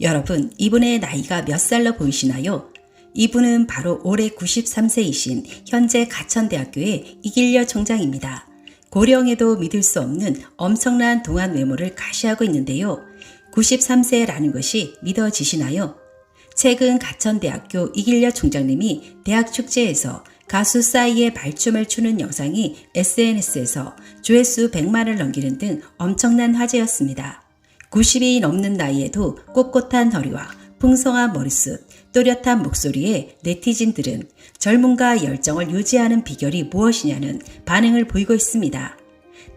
여러분, 이분의 나이가 몇 살로 보이시나요? 이분은 바로 올해 93세이신 현재 가천대학교의 이길려 총장입니다. 고령에도 믿을 수 없는 엄청난 동안 외모를 가시하고 있는데요. 93세라는 것이 믿어지시나요? 최근 가천대학교 이길려 총장님이 대학 축제에서 가수 싸이의 발춤을 추는 영상이 SNS에서 조회수 100만을 넘기는 등 엄청난 화제였습니다. 90이 넘는 나이에도 꼿꼿한 허리와 풍성한 머리숱, 또렷한 목소리에 네티즌들은 젊음과 열정을 유지하는 비결이 무엇이냐는 반응을 보이고 있습니다.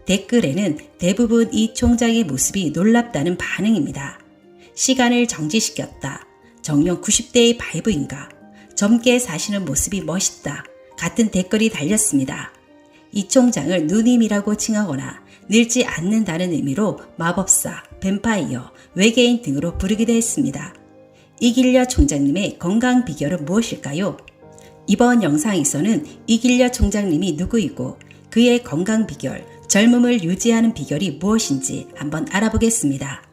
댓글에는 대부분 이 총장의 모습이 놀랍다는 반응입니다. 시간을 정지시켰다. 정녕 90대의 바이브인가? 젊게 사시는 모습이 멋있다. 같은 댓글이 달렸습니다. 이 총장을 누님이라고 칭하거나 늙지 않는다는 의미로 마법사, 뱀파이어, 외계인 등으로 부르기도 했습니다. 이길려 총장님의 건강 비결은 무엇일까요? 이번 영상에서는 이길려 총장님이 누구이고 그의 건강 비결, 젊음을 유지하는 비결이 무엇인지 한번 알아보겠습니다.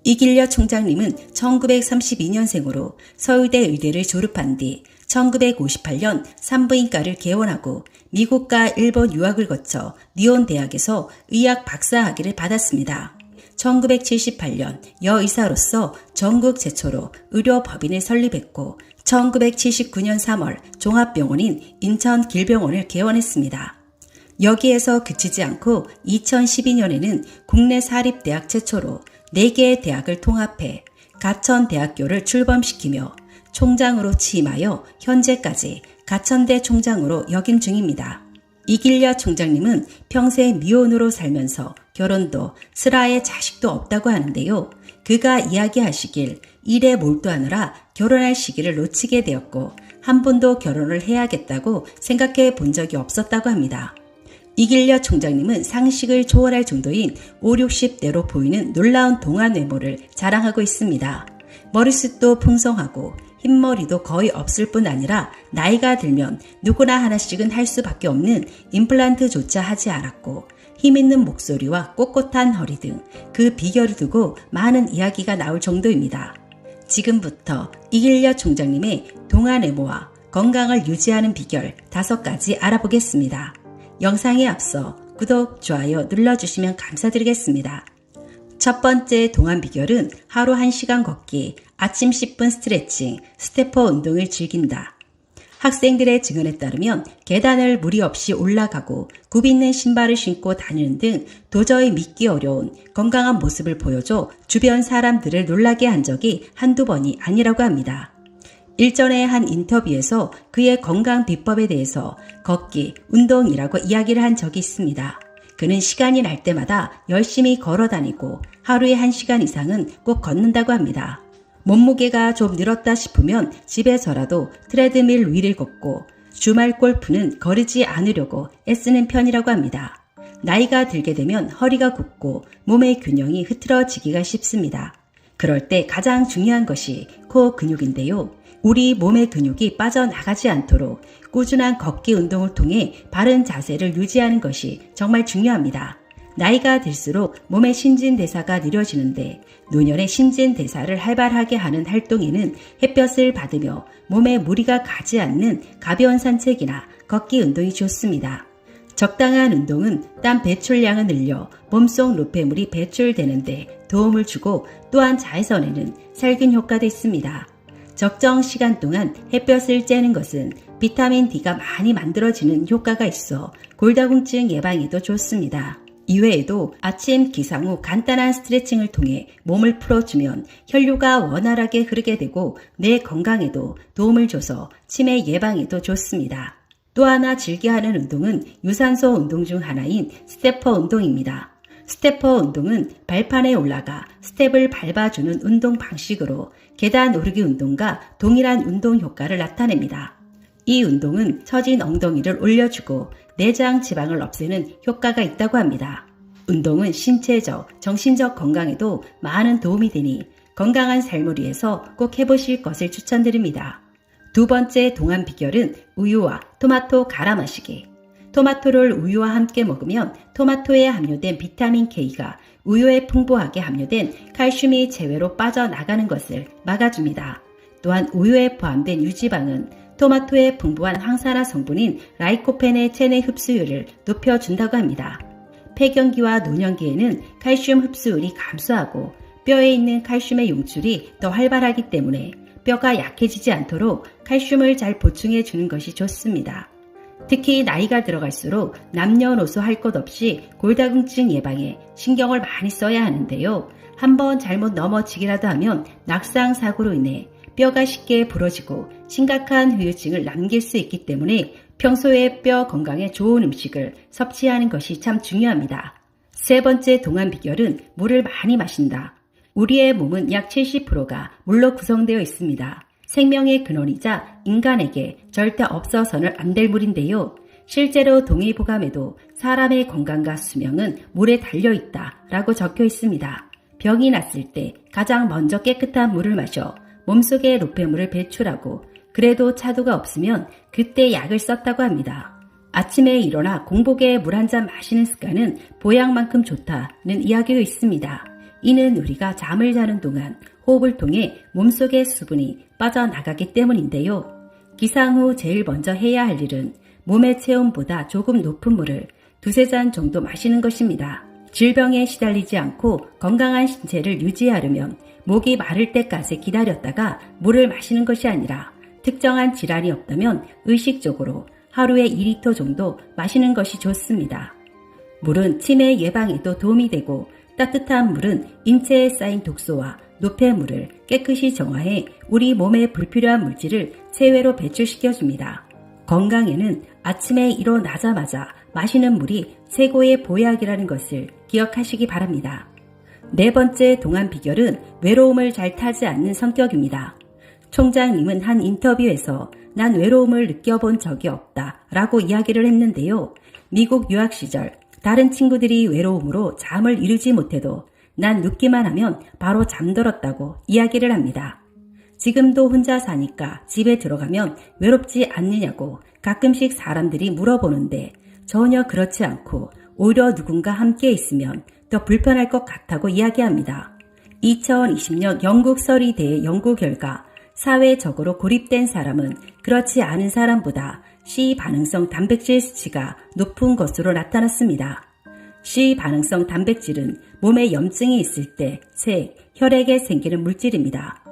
이길려 총장님은 1932년생으로 서울대 의대를 졸업한 뒤 1958년 산부인과를 개원하고 미국과 일본 유학을 거쳐 니온 대학에서 의학 박사학위를 받았습니다. 1978년 여의사로서 전국 최초로 의료법인을 설립했고 1979년 3월 종합병원인 인천길병원을 개원했습니다. 여기에서 그치지 않고 2012년에는 국내 사립대학 최초로 4개의 대학을 통합해 가천대학교를 출범시키며 총장으로 취임하여 현재까지 가천대 총장으로 역임 중입니다. 이길려 총장님은 평생 미혼으로 살면서 결혼도 슬하에 자식도 없다고 하는데요. 그가 이야기하시길 일에 몰두하느라 결혼할 시기를 놓치게 되었고 한 번도 결혼을 해야겠다고 생각해 본 적이 없었다고 합니다. 이길려 총장님은 상식을 초월할 정도인 5, 60대로 보이는 놀라운 동안 외모를 자랑하고 있습니다. 머리숱도 풍성하고 흰머리도 거의 없을 뿐 아니라 나이가 들면 누구나 하나씩은 할 수밖에 없는 임플란트조차 하지 않았고 힘있는 목소리와 꼿꼿한 허리 등 그 비결을 두고 많은 이야기가 나올 정도입니다. 지금부터 이길려 총장님의 동안 외모와 건강을 유지하는 비결 5가지 알아보겠습니다. 영상에 앞서 구독, 좋아요 눌러주시면 감사드리겠습니다. 첫 번째 동안 비결은 하루 1시간 걷기, 아침 10분 스트레칭, 스태퍼 운동을 즐긴다. 학생들의 증언에 따르면 계단을 무리 없이 올라가고 굽있는 신발을 신고 다니는 등 도저히 믿기 어려운 건강한 모습을 보여줘 주변 사람들을 놀라게 한 적이 한두 번이 아니라고 합니다. 일전에 한 인터뷰에서 그의 건강 비법에 대해서 걷기, 운동이라고 이야기를 한 적이 있습니다. 그는 시간이 날 때마다 열심히 걸어 다니고 하루에 1시간 이상은 꼭 걷는다고 합니다. 몸무게가 좀 늘었다 싶으면 집에서라도 트레드밀 위를 걷고 주말 골프는 거르지 않으려고 애쓰는 편이라고 합니다. 나이가 들게 되면 허리가 굽고 몸의 균형이 흐트러지기가 쉽습니다. 그럴 때 가장 중요한 것이 코어 근육인데요. 우리 몸의 근육이 빠져나가지 않도록 꾸준한 걷기 운동을 통해 바른 자세를 유지하는 것이 정말 중요합니다. 나이가 들수록 몸의 신진대사가 느려지는데 노년의 신진대사를 활발하게 하는 활동에는 햇볕을 받으며 몸에 무리가 가지 않는 가벼운 산책이나 걷기 운동이 좋습니다. 적당한 운동은 땀 배출량을 늘려 몸속 노폐물이 배출되는데 도움을 주고 또한 자외선에는 살균 효과도 있습니다. 적정 시간 동안 햇볕을 쬐는 것은 비타민 D가 많이 만들어지는 효과가 있어 골다공증 예방에도 좋습니다. 이외에도 아침 기상 후 간단한 스트레칭을 통해 몸을 풀어주면 혈류가 원활하게 흐르게 되고 뇌 건강에도 도움을 줘서 치매 예방에도 좋습니다. 또 하나 즐겨하는 운동은 유산소 운동 중 하나인 스태퍼 운동입니다. 스태퍼 운동은 발판에 올라가 스텝을 밟아주는 운동 방식으로 계단 오르기 운동과 동일한 운동 효과를 나타냅니다. 이 운동은 처진 엉덩이를 올려주고 내장 지방을 없애는 효과가 있다고 합니다. 운동은 신체적, 정신적 건강에도 많은 도움이 되니 건강한 삶을 위해서 꼭 해보실 것을 추천드립니다. 두 번째 동안 비결은 우유와 토마토 갈아 마시기. 토마토를 우유와 함께 먹으면 토마토에 함유된 비타민 K가 우유에 풍부하게 함유된 칼슘이 제외로 빠져나가는 것을 막아줍니다. 또한 우유에 포함된 유지방은 토마토의 풍부한 항산화 성분인 라이코펜의 체내 흡수율을 높여준다고 합니다. 폐경기와 노년기에는 칼슘 흡수율이 감소하고 뼈에 있는 칼슘의 용출이 더 활발하기 때문에 뼈가 약해지지 않도록 칼슘을 잘 보충해 주는 것이 좋습니다. 특히 나이가 들어갈수록 남녀노소 할 것 없이 골다공증 예방에 신경을 많이 써야 하는데요. 한번 잘못 넘어지기라도 하면 낙상 사고로 인해 뼈가 쉽게 부러지고 심각한 후유증을 남길 수 있기 때문에 평소에 뼈 건강에 좋은 음식을 섭취하는 것이 참 중요합니다. 세 번째 동안 비결은 물을 많이 마신다. 우리의 몸은 약 70%가 물로 구성되어 있습니다. 생명의 근원이자 인간에게 절대 없어서는 안 될 물인데요. 실제로 동의보감에도 사람의 건강과 수명은 물에 달려있다 라고 적혀 있습니다. 병이 났을 때 가장 먼저 깨끗한 물을 마셔 몸속에 노폐물을 배출하고 그래도 차도가 없으면 그때 약을 썼다고 합니다. 아침에 일어나 공복에 물 한 잔 마시는 습관은 보약만큼 좋다는 이야기가 있습니다. 이는 우리가 잠을 자는 동안 호흡을 통해 몸속의 수분이 빠져나가기 때문인데요. 기상 후 제일 먼저 해야 할 일은 몸의 체온보다 조금 높은 물을 두세 잔 정도 마시는 것입니다. 질병에 시달리지 않고 건강한 신체를 유지하려면 목이 마를 때까지 기다렸다가 물을 마시는 것이 아니라 특정한 질환이 없다면 의식적으로 하루에 2리터 정도 마시는 것이 좋습니다. 물은 치매 예방에도 도움이 되고 따뜻한 물은 인체에 쌓인 독소와 노폐물을 깨끗이 정화해 우리 몸에 불필요한 물질을 체외로 배출시켜줍니다. 건강에는 아침에 일어나자마자 마시는 물이 최고의 보약이라는 것을 기억하시기 바랍니다. 네 번째 동안 비결은 외로움을 잘 타지 않는 성격입니다. 총장님은 한 인터뷰에서 난 외로움을 느껴본 적이 없다 라고 이야기를 했는데요. 미국 유학 시절 다른 친구들이 외로움으로 잠을 이루지 못해도 난 눕기만 하면 바로 잠들었다고 이야기를 합니다. 지금도 혼자 사니까 집에 들어가면 외롭지 않느냐고 가끔씩 사람들이 물어보는데 전혀 그렇지 않고 오히려 누군가 함께 있으면 더 불편할 것 같다고 이야기합니다. 2020년 영국 서리대의 연구 결과 사회적으로 고립된 사람은 그렇지 않은 사람보다 C 반응성 단백질 수치가 높은 것으로 나타났습니다. C 반응성 단백질은 몸에 염증이 있을 때 혈액에 생기는 물질입니다.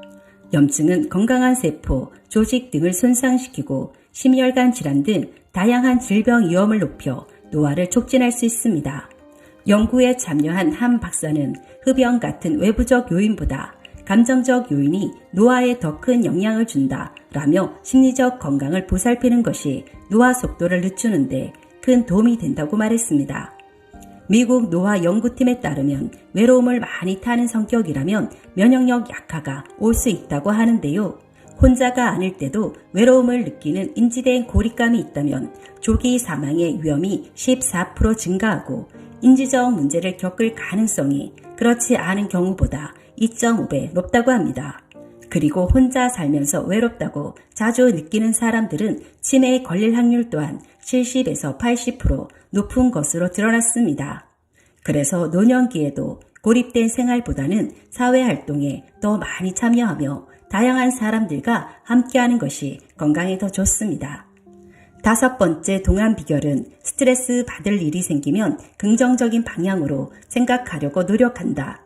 염증은 건강한 세포, 조직 등을 손상시키고 심혈관 질환 등 다양한 질병 위험을 높여 노화를 촉진할 수 있습니다. 연구에 참여한 한 박사는 흡연 같은 외부적 요인보다 감정적 요인이 노화에 더 큰 영향을 준다라며 심리적 건강을 보살피는 것이 노화 속도를 늦추는데 큰 도움이 된다고 말했습니다. 미국 노화 연구팀에 따르면 외로움을 많이 타는 성격이라면 면역력 약화가 올 수 있다고 하는데요. 혼자가 아닐 때도 외로움을 느끼는 인지된 고립감이 있다면 조기 사망의 위험이 14% 증가하고 인지적 문제를 겪을 가능성이 그렇지 않은 경우보다 2.5배 높다고 합니다. 그리고 혼자 살면서 외롭다고 자주 느끼는 사람들은 치매에 걸릴 확률 또한 70에서 80% 높은 것으로 드러났습니다. 그래서 노년기에도 고립된 생활보다는 사회활동에 더 많이 참여하며 다양한 사람들과 함께하는 것이 건강에 더 좋습니다. 다섯 번째 동안 비결은 스트레스 받을 일이 생기면 긍정적인 방향으로 생각하려고 노력한다.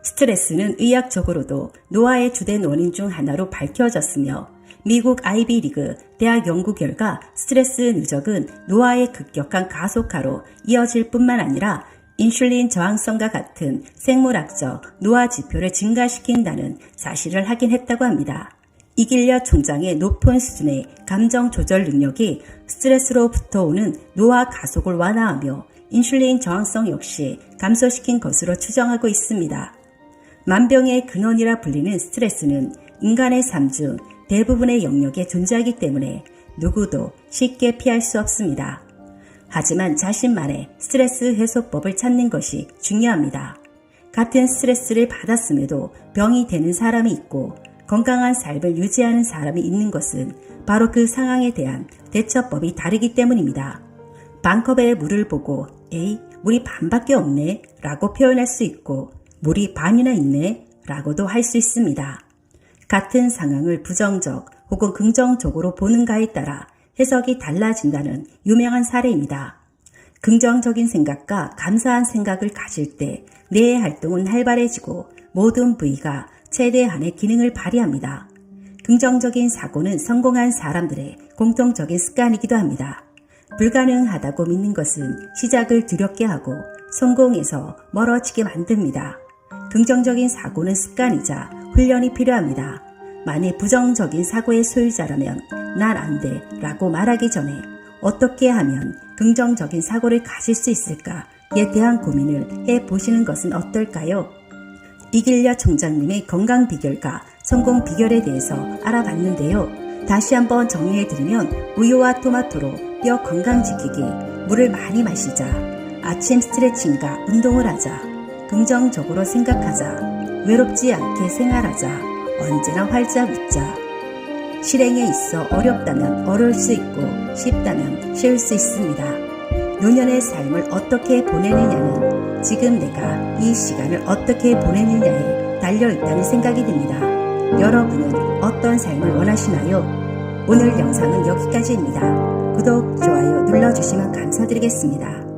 스트레스는 의학적으로도 노화의 주된 원인 중 하나로 밝혀졌으며 미국 아이비리그 대학 연구 결과 스트레스 누적은 노화의 급격한 가속화로 이어질 뿐만 아니라 인슐린 저항성과 같은 생물학적 노화 지표를 증가시킨다는 사실을 확인했다고 합니다. 이길려 총장의 높은 수준의 감정 조절 능력이 스트레스로부터 오는 노화 가속을 완화하며 인슐린 저항성 역시 감소시킨 것으로 추정하고 있습니다. 만병의 근원이라 불리는 스트레스는 인간의 삶 중 대부분의 영역에 존재하기 때문에 누구도 쉽게 피할 수 없습니다. 하지만 자신만의 스트레스 해소법을 찾는 것이 중요합니다. 같은 스트레스를 받았음에도 병이 되는 사람이 있고 건강한 삶을 유지하는 사람이 있는 것은 바로 그 상황에 대한 대처법이 다르기 때문입니다. 반컵의 물을 보고 A 물이 반밖에 없네 라고 표현할 수 있고 물이 반이나 있네 라고도 할 수 있습니다. 같은 상황을 부정적 혹은 긍정적으로 보는가에 따라 해석이 달라진다는 유명한 사례입니다. 긍정적인 생각과 감사한 생각을 가질 때 뇌의 활동은 활발해지고 모든 부위가 최대한의 기능을 발휘합니다. 긍정적인 사고는 성공한 사람들의 공통적인 습관이기도 합니다. 불가능하다고 믿는 것은 시작을 두렵게 하고 성공에서 멀어지게 만듭니다. 긍정적인 사고는 습관이자 훈련이 필요합니다. 만일 부정적인 사고의 소유자라면 난 안 돼 라고 말하기 전에 어떻게 하면 긍정적인 사고를 가질 수 있을까에 대한 고민을 해보시는 것은 어떨까요? 이길려 총장님의 건강 비결과 성공 비결에 대해서 알아봤는데요. 다시 한번 정리해드리면 우유와 토마토로 뼈 건강 지키기, 물을 많이 마시자, 아침 스트레칭과 운동을 하자, 긍정적으로 생각하자, 외롭지 않게 생활하자, 언제나 활짝 웃자. 실행에 있어 어렵다면 어려울 수 있고 쉽다면 쉬울 수 있습니다. 노년의 삶을 어떻게 보내느냐는 지금 내가 이 시간을 어떻게 보내느냐에 달려있다는 생각이 듭니다. 여러분은 어떤 삶을 원하시나요? 오늘 영상은 여기까지입니다. 구독, 좋아요 눌러주시면 감사드리겠습니다.